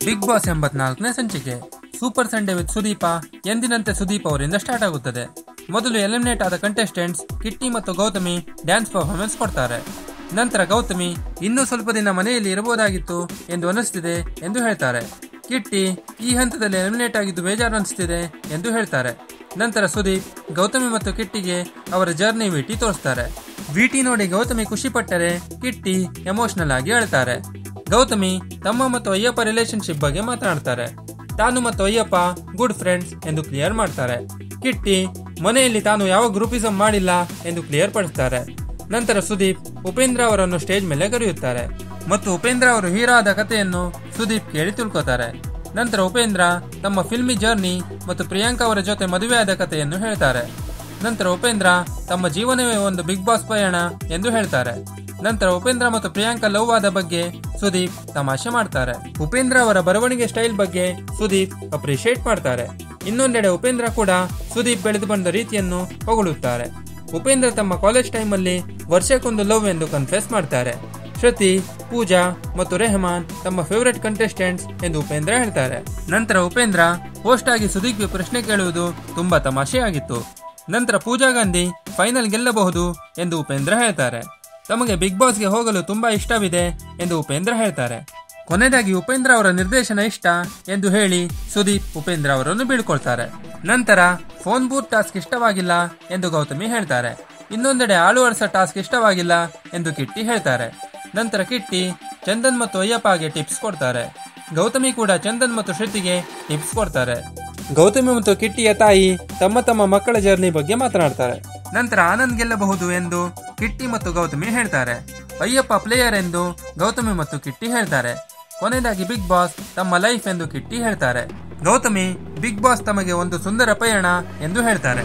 Big boss 84ನೇ ಸಂಚಿಕೆ super Sunday with Sudeep. ಎಂದಿನಂತೆ ಸುದೀಪ್ ಅವರಿಂದ ಸ್ಟಾರ್ಟ್ ಆಗುತ್ತದೆ. ಮೊದಲು ಎಲಿಮಿನೇಟ್ ಆದ ಕಂಟೆಸ್ಟೆಂಟ್ಸ್ ಕಿಟ್ಟಿ ಮತ್ತು ಗೌತಮಿ ಡ್ಯಾನ್ಸ್ ಪರ್ಫಾರ್ಮೆನ್ಸ್ ಕೊಡ್ತಾರೆ. ನಂತರ ಗೌತಮಿ ಇನ್ನೂ ಸ್ವಲ್ಪ ದಿನ ಮನೆಯಲ್ಲಿ ಇರಬಹುದಾಗಿತ್ತು ಎಂದು ಅನಿಸ್ತಿದೆ ಎಂದು ಹೇಳ್ತಾರೆ. ಕಿಟ್ಟಿ ಈ ಹಂತದಲ್ಲಿ ಎಲಿಮಿನೇಟ್ ಆಗಿದ್ದು ಬೇಜಾರು ಅನಿಸ್ತಿದೆ ಎಂದು ಹೇಳ್ತಾರೆ. ನಂತರ ಸುದೀಪ್ ಗೌತಮಿ ಮತ್ತು ಕಿಟ್ಟಿಗೆ ಅವರ ಜರ್ನಿ ವಿಟಿ ತೋರಿಸ್ತಾರೆ. ವಿಟಿ ನೋಡಿ ಗೌತಮಿ ಖುಷಿ ಪಟ್ಟರೆ ಕಿಟ್ಟಿ ಎಮೋಷನಲ್ ಆಗಿ ಹೇಳ್ತಾರೆ. ಗೌತಮಿ ತಮ್ಮ ಮತ್ತು ಅಯ್ಯಪ್ಪ ರಿಲೇಶನ್ಶಿಪ್ ಬಗ್ಗೆ ಮಾತನಾಡ್ತಾರೆ. ತಾನು ಮತ್ತು ಅಯ್ಯಪ್ಪ ಗುಡ್ ಫ್ರೆಂಡ್ಸ್ ಎಂದು ಕ್ಲಿಯರ್ ಮಾಡ್ತಾರೆ. ಕಿಟ್ಟಿ ಮನೆಯಲ್ಲಿ ತಾನು ಯಾವ ಗ್ರೂಪಿಸಂ ಮಾಡಿಲ್ಲ ಎಂದು ಕ್ಲಿಯರ್ ಪಡಿಸ್ತಾರೆ. ನಂತರ ಸುದೀಪ್ ಉಪೇಂದ್ರ ಅವರನ್ನು ಸ್ಟೇಜ್ ಮೇಲೆ ಕರೆಯುತ್ತಾರೆ ಮತ್ತು ಉಪೇಂದ್ರ ಅವರು ಹೀರೋ ಆದ ಕಥೆಯನ್ನು ಸುದೀಪ್ ಕೇಳಿ ತಿಳ್ಕೊತಾರೆ. ನಂತರ ಉಪೇಂದ್ರ ತಮ್ಮ ಫಿಲ್ಮಿ ಜರ್ನಿ ಮತ್ತು ಪ್ರಿಯಾಂಕಾ ಅವರ ಜೊತೆ ಮದುವೆ ಆದ ಕಥೆಯನ್ನು ಹೇಳ್ತಾರೆ. ನಂತರ ಉಪೇಂದ್ರ ತಮ್ಮ ಜೀವನವೇ ಒಂದು ಬಿಗ್ ಬಾಸ್ ಪಯಣ ಎಂದು ಹೇಳ್ತಾರೆ. ನಂತರ ಉಪೇಂದ್ರ ಮತ್ತು ಪ್ರಿಯಾಂಕಾ ಲವ್ ಆದ ಬಗ್ಗೆ ಸುದೀಪ್ ತಮಾಷೆ ಮಾಡ್ತಾರೆ. ಉಪೇಂದ್ರ ಅವರ ಬರವಣಿಗೆ ಸ್ಟೈಲ್ ಬಗ್ಗೆ ಸುದೀಪ್ ಅಪ್ರಿಶಿಯೇಟ್ ಮಾಡ್ತಾರೆ. ಇನ್ನೊಂದೆಡೆ ಉಪೇಂದ್ರ ಕೂಡ ಸುದೀಪ್ ಬೆಳೆದು ಬಂದ ರೀತಿಯನ್ನು ಹೊಗಳುತ್ತಾರೆ. ಉಪೇಂದ್ರ ತಮ್ಮ ಕಾಲೇಜ್ ಟೈಮ್ ಅಲ್ಲಿ ವರ್ಷಕ್ಕೊಂದು ಲವ್ ಎಂದು ಕನ್ಫೆಸ್ ಮಾಡ್ತಾರೆ. ಶ್ರುತಿ, ಪೂಜಾ ಮತ್ತು ರೆಹಮಾನ್ ತಮ್ಮ ಫೇವರೇಟ್ ಕಂಟೆಸ್ಟೆಂಟ್ಸ್ ಎಂದು ಉಪೇಂದ್ರ ಹೇಳ್ತಾರೆ. ನಂತರ ಉಪೇಂದ್ರ ಹೋಸ್ಟ್ ಆಗಿ ಸುದೀಪ್ಗೆ ಪ್ರಶ್ನೆ ಕೇಳುವುದು ತುಂಬಾ ತಮಾಷೆಯಾಗಿತ್ತು. ನಂತರ ಪೂಜಾ ಗಾಂಧಿ ಫೈನಲ್ ಗೆಲ್ಲಬಹುದು ಎಂದು ಉಪೇಂದ್ರ ಹೇಳ್ತಾರೆ. ತಮಗೆ ಬಿಗ್ ಬಾಸ್ಗೆ ಹೋಗಲು ತುಂಬಾ ಇಷ್ಟವಿದೆ ಎಂದು ಉಪೇಂದ್ರ ಹೇಳ್ತಾರೆ. ಕೊನೆಯದಾಗಿ ಉಪೇಂದ್ರ ಅವರ ನಿರ್ದೇಶನ ಇಷ್ಟ ಎಂದು ಹೇಳಿ ಸುದೀಪ್ ಉಪೇಂದ್ರ ಅವರನ್ನು ಬೀಳ್ಕೊಳ್ತಾರೆ. ನಂತರ ಫೋನ್ ಬೂತ್ ಟಾಸ್ಕ್ ಇಷ್ಟವಾಗಿಲ್ಲ ಎಂದು ಗೌತಮಿ ಹೇಳ್ತಾರೆ. ಇನ್ನೊಂದೆಡೆ ಆಳು ವರ್ಷ ಟಾಸ್ಕ್ ಇಷ್ಟವಾಗಿಲ್ಲ ಎಂದು ಕಿಟ್ಟಿ ಹೇಳ್ತಾರೆ. ನಂತರ ಕಿಟ್ಟಿ ಚಂದನ್ ಮತ್ತು ಅಯ್ಯಪ್ಪಗೆ ಟಿಪ್ಸ್ ಕೊಡ್ತಾರೆ. ಗೌತಮಿ ಕೂಡ ಚಂದನ್ ಮತ್ತು ಶ್ರುತಿಗೆ ಟಿಪ್ಸ್ ಕೊಡ್ತಾರೆ. ಗೌತಮಿ ಮತ್ತು ಕಿಟ್ಟಿಯ ತಾಯಿ ತಮ್ಮ ತಮ್ಮ ಮಕ್ಕಳ ಜರ್ನಿ ಬಗ್ಗೆ ಮಾತನಾಡ್ತಾರೆ. ನಂತರ ಆನಂದ್ ಗೆಲ್ಲಬಹುದು ಎಂದು ಕಿಟ್ಟಿ ಮತ್ತು ಗೌತಮಿ ಹೇಳ್ತಾರೆ. ಅಯ್ಯಪ್ಪ ಪ್ಲೇಯರ್ ಎಂದು ಗೌತಮಿ ಮತ್ತು ಕಿಟ್ಟಿ ಹೇಳ್ತಾರೆ. ಕೊನೆಯದಾಗಿ ಬಿಗ್ ಬಾಸ್ ತಮ್ಮ ಲೈಫ್ ಎಂದು ಕಿಟ್ಟಿ ಹೇಳ್ತಾರೆ. ಗೌತಮಿ ಬಿಗ್ ಬಾಸ್ ತಮಗೆ ಒಂದು ಸುಂದರ ಪಯಣ ಎಂದು ಹೇಳ್ತಾರೆ.